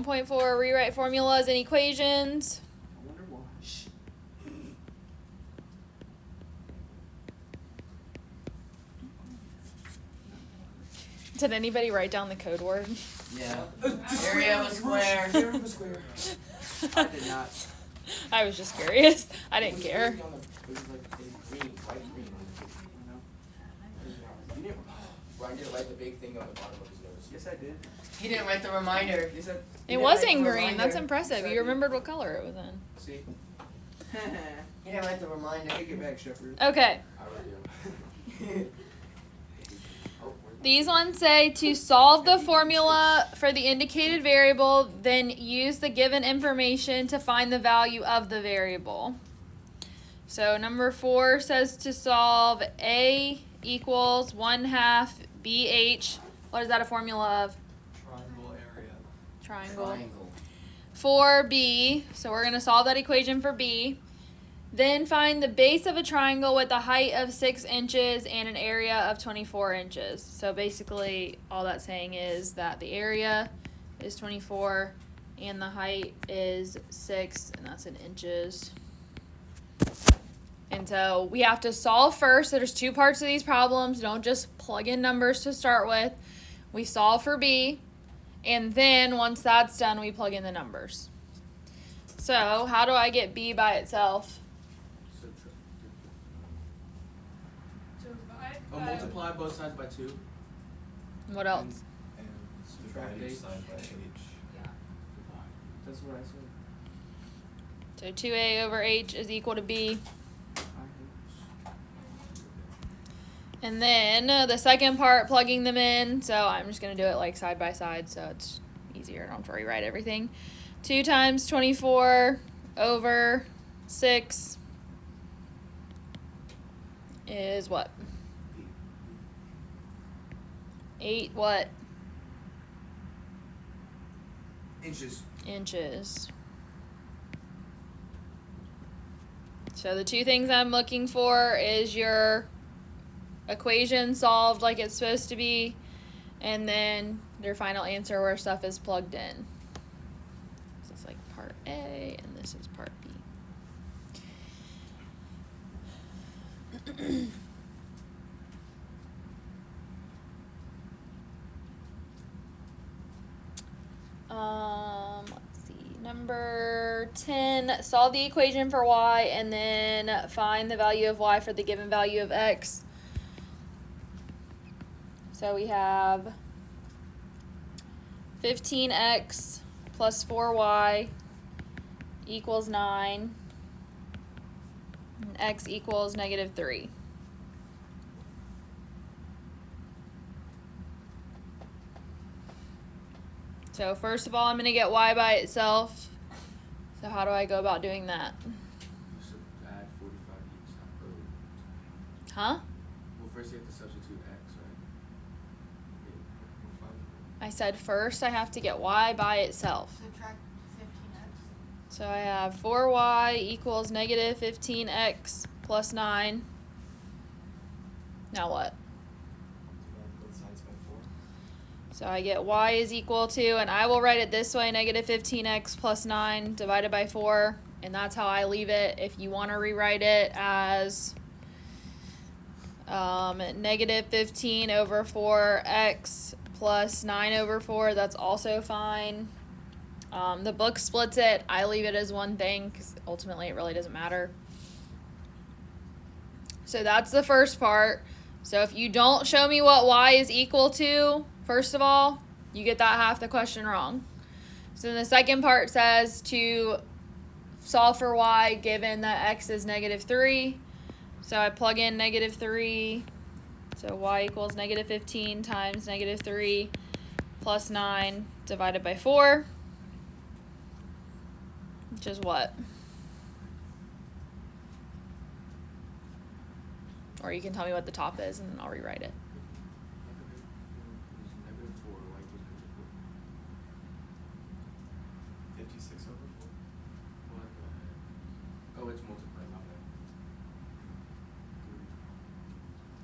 1.4, rewrite formulas and equations. I wonder why. Did anybody write down the code word? Yeah. Area of a square. Area of a square. I did not. I was just curious. I didn't care. It was like green, white green. You didn't, Ryan didn't write the big thing on the bottom of his notes. Yes, I did. He didn't write the reminder. He said, It was in green. That's impressive. You remembered what color it was in. see? He didn't write the reminder. Take it back, Shepherd. Okay. I already do. These ones say to solve the formula for the indicated variable, then use the given information to find the value of the variable. So number 4 says to solve A equals 1/2 BH. What is that a formula of? Triangle area. Triangle. 4B. So we're going to solve that equation for B. Then find the base of a triangle with a height of 6 inches and an area of 24 inches. So basically all that's saying is that the area is 24 and the height is 6, and that's in inches. And so we have to solve first. So there's 2 parts of these problems. Don't just plug in numbers to start with. We solve for B, and then once that's done, we plug in the numbers. So how do I get B by itself? Multiply both sides by 2. What else? And Subtract divide each H. side by H. That's what I said. So 2A over H is equal to B. And then the second part, plugging them in. So I'm just going to do it like side by side so it's easier. I don't have to rewrite everything. 2 times 24 over 6 is what? 8 what? Inches. Inches. So the 2 things I'm looking for is your equation solved like it's supposed to be, and then their final answer where stuff is plugged in. So it's like part A, and this is part B. Let's see. Number 10, solve the equation for y and then find the value of y for the given value of x. So we have 15x plus 4y equals 9, and x equals -3. So first of all, I'm going to get y by itself. So how do I go about doing that? You should add 45 each time. Huh? Well, first you have to substitute x, right? Okay, I said first I have to get y by itself. Subtract 15x. So I have 4y equals -15x plus 9. Now what? Divide both sides by 4. So I get y is equal to, and I will write it this way, -15x plus 9 divided by 4. And that's how I leave it. If you want to rewrite it as -15 over 4x plus 9 over 4, that's also fine. The book splits it. I leave it as one thing because ultimately it really doesn't matter. So that's the first part. So if you don't show me what y is equal to, first of all, you get that half the question wrong. So then the second part says to solve for y given that x is -3. So I plug in -3. So y equals -15 times -3 plus 9 divided by 4. Which is what? Or you can tell me what the top is and I'll rewrite it. -4, y equals -4. 56 over 4. What the heck? Oh, it's multiplied, not that.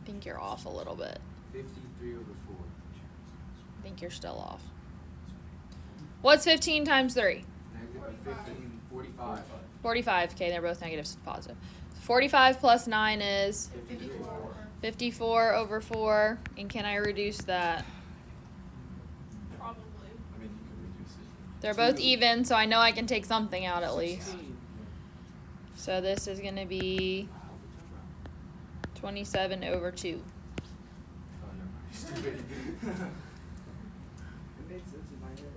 I think you're off a little bit. 53 over 4. I think you're still off. What's 15 times 3? Negative 45. 15, 45. 45. Okay, they're both negatives, so positive. 45 plus 9 is 54. 54 over 4. And can I reduce that? Probably. I mean, you could reduce it. They're both 2. even, so I know I can take something out at least. 16. So this is going to be 27 over 2. Oh, never mind. Stupid. It made sense in my head.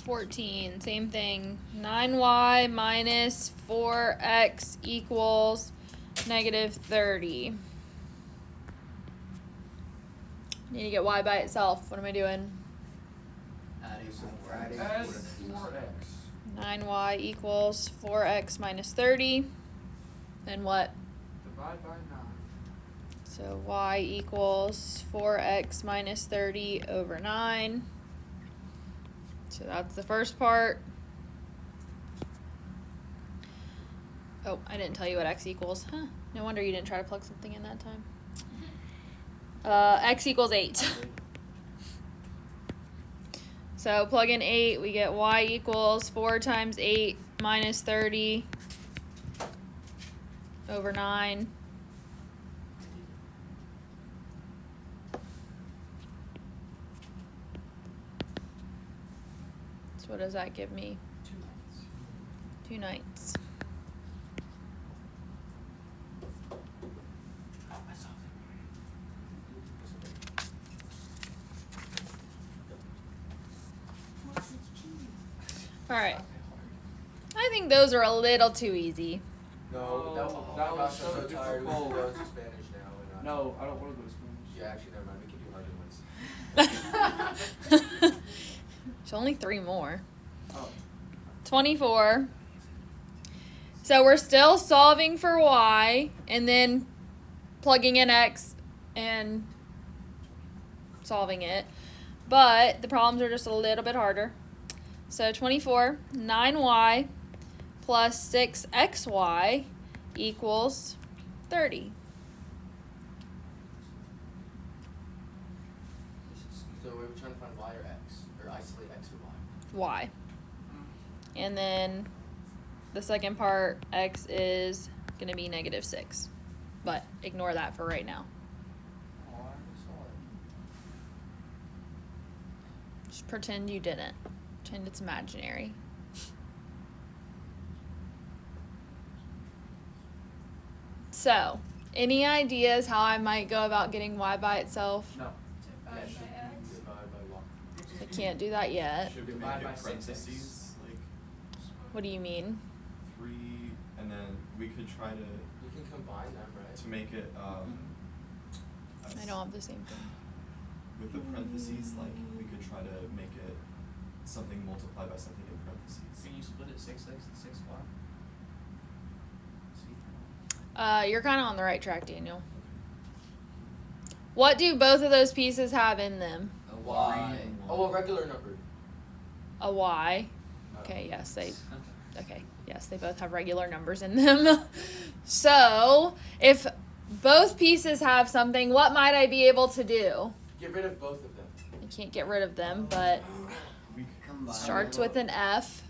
14, same thing. 9y minus 4x equals negative 30. Need to get y by itself. What am I doing? Adding some more. Adding Add 4x. 9y equals 4x minus 30. Then what? Divide by 9. So y equals 4x minus 30 over 9. So that's the first part. Oh, I didn't tell you what x equals. Huh. No wonder you didn't try to plug something in that time. X equals 8. So plug in 8, we get y equals 4 times 8 minus 30 over 9. So what does that give me? 2 ninths. Alright. I think those are a little too easy. No, that, oh that my was gosh, I'm so so tired. We difficult. should go to Spanish now. And, No, I don't want to go to Spanish. Yeah, actually, never mind. We can do harder ones. There's only 3 more. Oh. 24. So we're still solving for y and then plugging in x and solving it. But the problems are just a little bit harder. So 24, 9y plus 6xy equals 30. So we were trying to find y or x, or isolate x or y. Y. And then the second part, x is going to be negative 6. But ignore that for right now. Oh, I already saw it. Just pretend you didn't. Pretend it's imaginary. So, any ideas how I might go about getting y by itself? No. Yeah, Divide should by x. we divide by y? I can't do that yet. Should we Divide make by it 6x. parentheses, like What do you mean? 3, and then we could try to We can combine them, right? make it I don't have the same thing. with the parentheses, like we could try to make it something multiplied by something in parentheses. Can you split it 6x and 6y? See? You're kind of on the right track, Daniel. What do both of those pieces have in them? A y. Oh, a regular number. A y. Okay, yes, they both have regular numbers in them. So, if both pieces have something, what might I be able to do? Get rid of both of them. I can't get rid of them, but We could it starts with an F.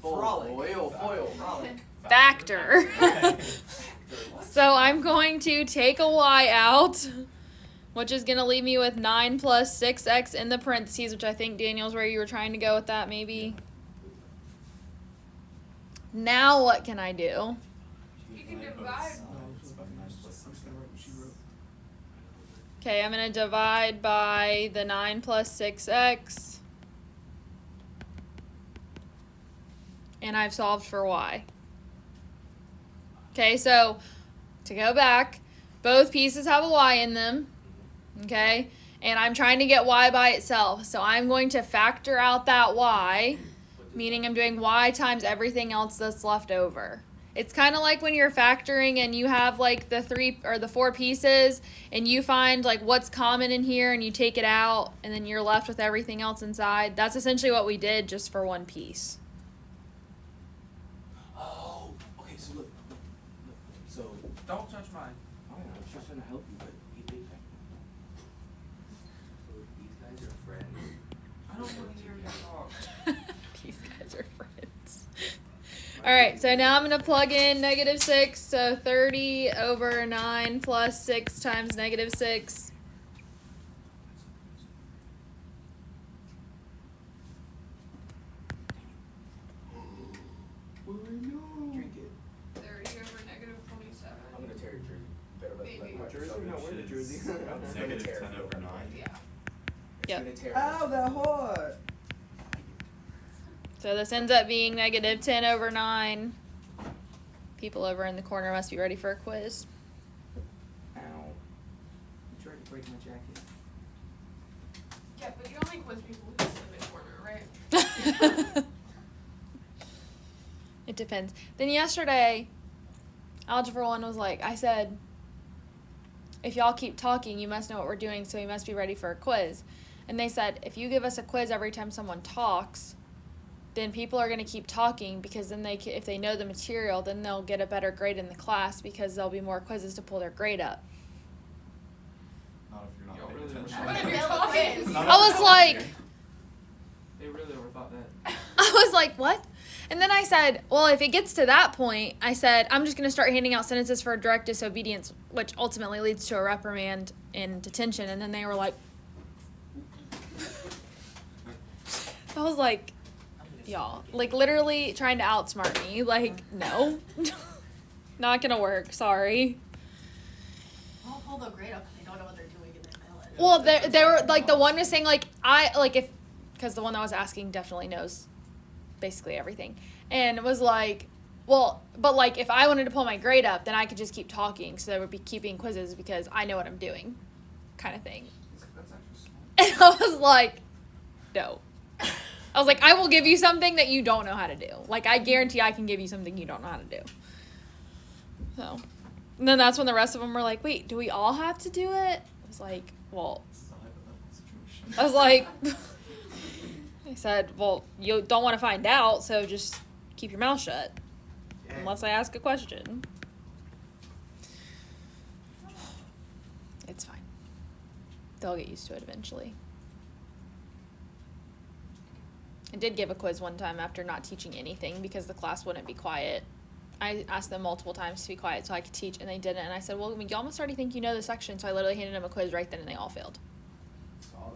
Frolic. Foil. Frolic. Factor. So I'm going to take a y out, which is going to leave me with 9 plus 6x in the parentheses, which I think, Daniel's where you were trying to go with that, maybe. Now what can I do? You can divide. Okay, I'm going to divide by the 9 plus 6x. And I've solved for y. Okay, so to go back, both pieces have a y in them. Okay, and I'm trying to get y by itself. So I'm going to factor out that y, meaning I'm doing y times everything else that's left over. It's kind of like when you're factoring and you have like the 3 or the 4 pieces and you find like what's common in here and you take it out and then you're left with everything else inside. That's essentially what we did just for one piece. Oh, okay. Don't touch mine. I know, it's just gonna help you, but you big time. So these guys are friends. I don't want to hear you talk. These guys are friends. Alright, so now I'm going to plug in -6. So 30 over 9 plus 6 times -6. Drink it. 30 over negative 27. I'm gonna tear your jersey. Better let Maybe. my Jersey? show No, you. wear the jersey. I'm just gonna Negative tear 10 it. over 9. Yeah. It's Yep. gonna tear Ow, that hard. So this ends up being -10 over 9. People over in the corner must be ready for a quiz. Ow. You tried to break my jacket. Yeah, but you only quiz people who sit in the corner, right? It depends. Then yesterday, Algebra 1 was like, I said, if y'all keep talking, you must know what we're doing, so you must be ready for a quiz. And they said, if you give us a quiz every time someone talks, then people are going to keep talking, because then if they know the material, then they'll get a better grade in the class, because there'll be more quizzes to pull their grade up. Not if you're not Y'all paying really attention. What if you're talking? Not I if was you're like- talking. They really overthought that. I was like, what? And then I said, well, if it gets to that point, I said, I'm just going to start handing out sentences for direct disobedience, which ultimately leads to a reprimand and detention. And then they were like, I was like, y'all, like literally trying to outsmart me. Like, no, not going to work. Sorry. I'll pull the grade up and they don't know what they're doing and they fail it. Well, they were like, the one was saying like, because the one that was asking definitely knows basically everything, and it was like, well, but like if I wanted to pull my grade up, then I could just keep talking, so there would be keeping quizzes because I know what I'm doing, kind of thing. That's actually smart. And I was like, no. I was like, I will give you something that you don't know how to do. Like, I guarantee I can give you something you don't know how to do. So, and then that's when the rest of them were like, wait, do we all have to do it? I was like, well, This is a hypothetical situation. I was like, I said, well, you don't want to find out, so just keep your mouth shut. Unless I ask a question. It's fine. They'll get used to it eventually. I did give a quiz one time after not teaching anything because the class wouldn't be quiet. I asked them multiple times to be quiet so I could teach, and they didn't. And I said, well, y'all must already think you know the section, so I literally handed them a quiz right then, and they all failed. Solid.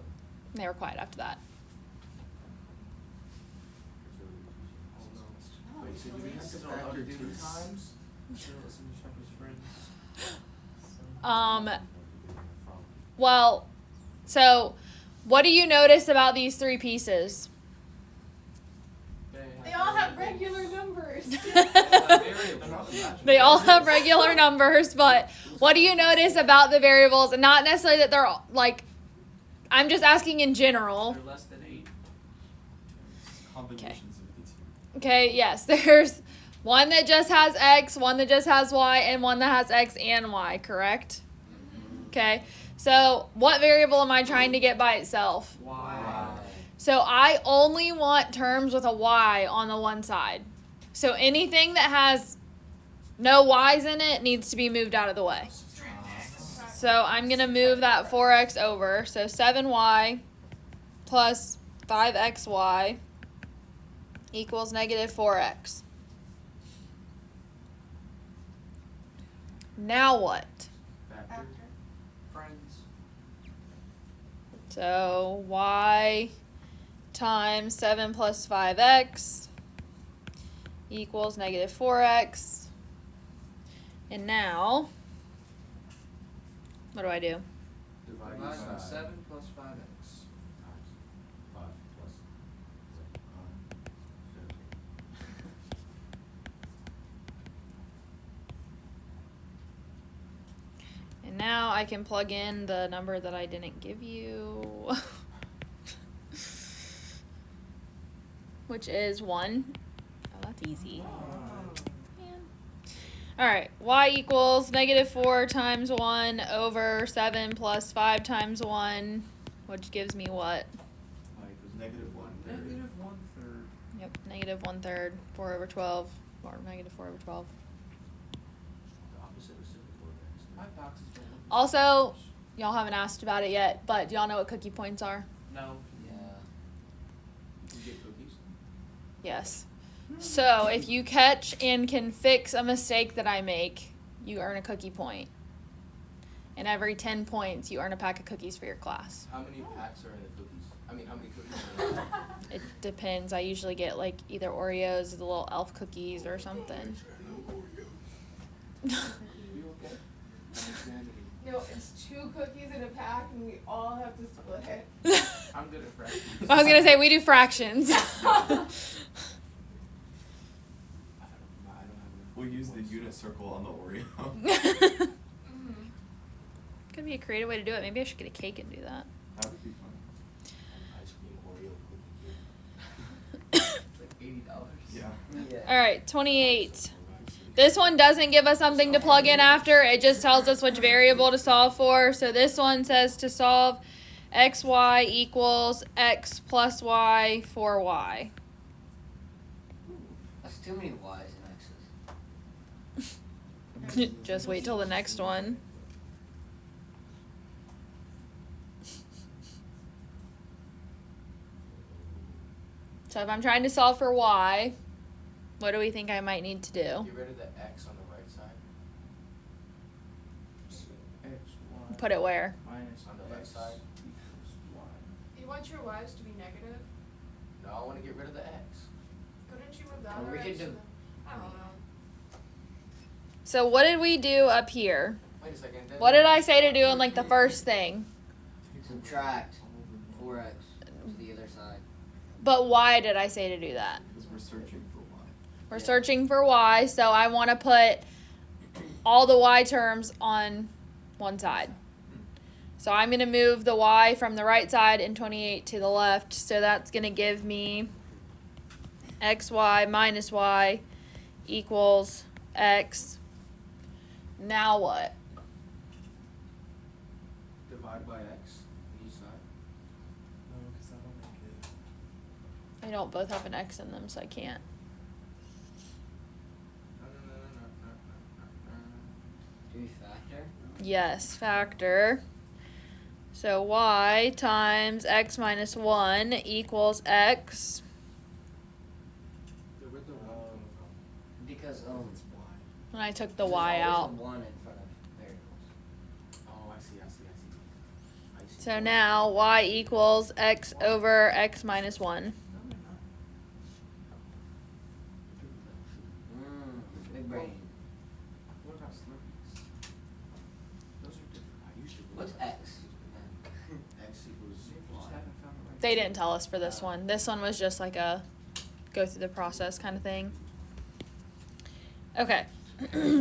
And they were quiet after that. Wait, so do we have to factor 2 times? Listen to Shepherd's friends. Well, so what do you notice about these 3 pieces? They all have regular numbers. They all have regular numbers, but what do you notice about the variables? And not necessarily that they're all, like, I'm just asking in general. They're less than 8. Combinations of the two. Okay, yes, there's one that just has X, one that just has Y, and one that has X and Y, correct? Okay, so what variable am I trying to get by itself? Why? So I only want terms with a Y on the one side. So anything that has no Y's in it needs to be moved out of the way. So I'm going to move that 4X over. So 7Y plus 5XY equals negative 4X. Now what? Factor. Friends. So Y times 7 plus 5X equals negative 4X. And now, what do I do? Divide by 7 plus 5x. And now I can plug in the number that I didn't give you, which is 1. Oh, that's easy. Man. All right, Y equals negative 4 times 1 over 7 plus 5 times 1, which gives me what? Negative 1. Negative 1/3. Yep, negative 1/3, 4 over 12, or negative 4 over 12. The opposite of simple. boxes don't look as Also, fresh. y'all haven't asked about it yet, but do y'all know what cookie points are? No. Yeah. You can get cookies. Yes. So if you catch and can fix a mistake that I make, you earn a cookie point. And every 10 points, you earn a pack of cookies for your class. How many packs are in the cookies? I mean, how many cookies are in the It depends. I usually get like either Oreos or the little elf cookies or something. You okay? Understanding. No, it's 2 cookies in a pack, and we all have to split it. I'm good at fractions. I was going to say, we do fractions. I don't have enough We'll use the points. unit circle on the Oreo. Mm-hmm. Could be a creative way to do it. Maybe I should get a cake and do that. That would be fun. ice cream Oreo cookie. It's like $80. Yeah. All right, 28. This one doesn't give us something to plug in after. It just tells us which variable to solve for. So this one says to solve xy equals x plus y for y. That's too many Y's and X's. Just wait till the next one. So if I'm trying to solve for y, what do we think I might need to do? Get rid of the x on the right side. X, Y, Put it where? minus On the left X side. equals Y. You want your wives to be negative? No, I want to get rid of the x. Couldn't you move that Or we or could X do- to the- I don't know. So what did we do up here? Wait a second. then- What did I say to do in like the first thing? Subtract 4x to the other side. But why did I say to do that? Because we're searching for y. We're searching for y, so I want to put all the y terms on one side. So I'm going to move the y from the right side in 28 to the left. So that's going to give me xy minus y equals x. Now what? Divide by X on each side. No, because that'll make it. I don't both have an x in them, so I can't. Do we factor? Yes, factor. So y times x minus 1 equals x. Where'd the 1 come from? Because It's y. And I took the there's y always a out. 1 in front of variables. Oh, I see. I see. So now y equals x over x minus 1. Big brain. What about Slurpees? Those are different. I usually What's go- X? X equals Y. Just haven't found the right They didn't tell us for this one. This one was just like a go through the process kind of thing. Okay.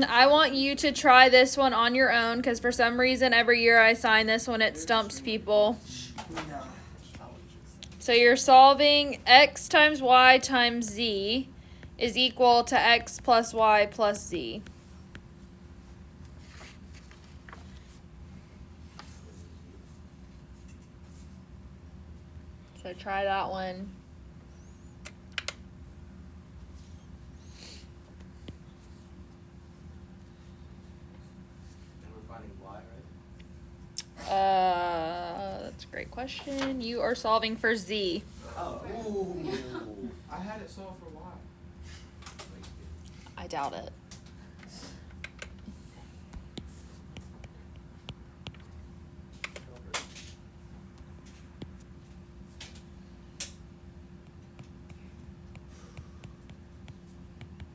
I want you to try this one on your own because for some reason every year I sign this one, it stumps people. So you're solving x times y times z is equal to x plus y plus z. So try that one. And we're finding y, right? That's a great question. You are solving for z. Oh. Ooh. I had it solved for Y. I doubt it.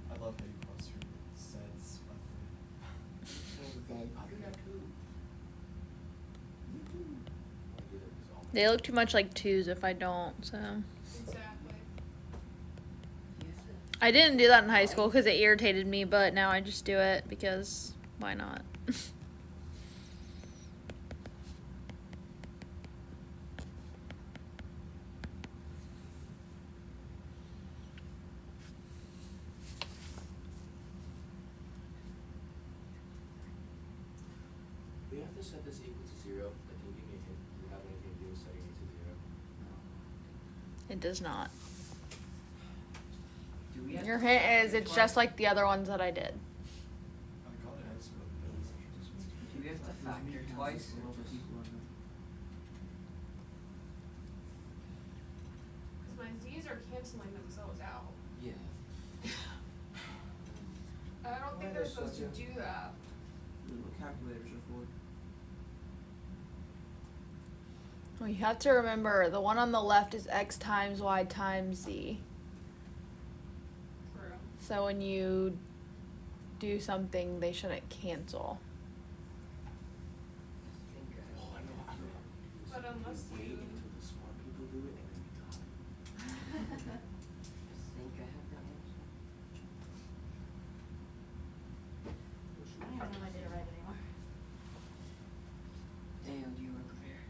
I love how you cross your sets. I do that too. They look too much like twos if I don't, so. Exactly. I didn't do that in high school because it irritated me, but now I just do it because why not? We have to set this equal to 0. Like, can you give me a hint? Do you have anything to do with setting it to 0? It does not. Do we have Your to hint is factor it's twice? just like the other ones that I did. I got an X with those. Do we have to factor twice or just? Because my z's are canceling themselves out. Yeah. I don't think they're supposed to do that. What calculators are for? Well, you have to remember the one on the left is x times y times z. True. So when you do something, they shouldn't cancel. But unless Wait you. until the smart people do it and then we talk. I think I have that answer. I don't even know if I did it right anymore. Damn, do you want to compare?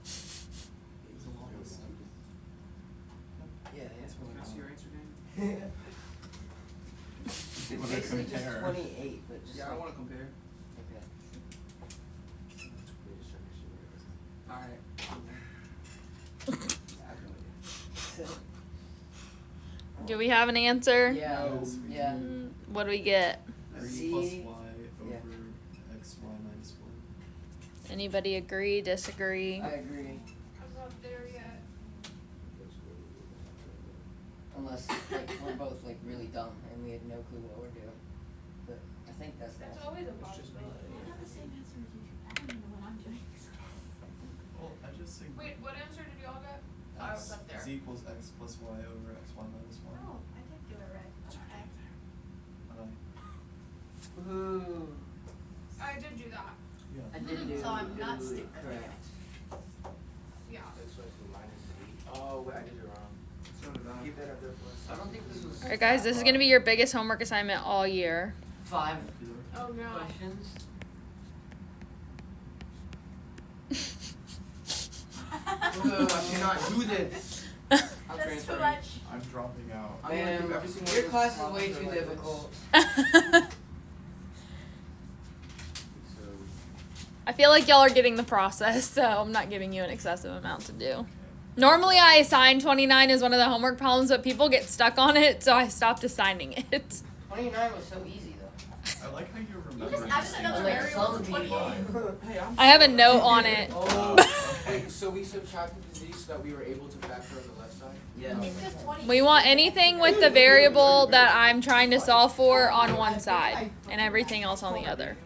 It's a long list. Yeah, That's Can really I see your long. answer, Dan? You wanna Basically just compare? 28, but just Yeah, I like, wanna compare. okay. They just trying to shit whatever. Alright. I have no idea. Do we have an answer? Yeah, No. yeah. What do we get? 3 Z, plus y yeah. over x y minus 1. Anybody agree, disagree? I agree. I'm not there yet. Unless like we're both like really dumb and we had no clue what we're doing. But I think that's the That's answer. always a It's just me. possibility. I have the same answer as you. I don't even know what I'm doing. Well, I just think Wait, what answer did y'all get? I was up there. z equals x plus y over x y minus 1. Oh, I did do it right. Okay. Ooh. I did do that. Yeah. I did do So I'm not do stupid. correct. Yeah. That's why it's the minus z. Oh, wait, I did it wrong. So did I. Keep that up there for us. I don't think this was Alright guys, this is gonna be your biggest homework assignment all year. 5 Oh no. questions. I cannot do this. I'm That's too transferring. much. I'm dropping out. I'm gonna Man, keep every single your one class is of way these too like this. difficult. So, I feel like y'all are getting the process, so I'm not giving you an excessive amount to do. Normally I assign 29 as one of the homework problems, but people get stuck on it, so I stopped assigning it. 29 was so easy though. I like how you You remember just added these another things. Like variable some to 28. people. hey, I'm I have a note on it. Oh, wait, so we subtracted the z so that we were able to factor on the left side? Yeah. It's just 20. We want anything with the variable that I'm trying to solve for on one side, and everything else on the other.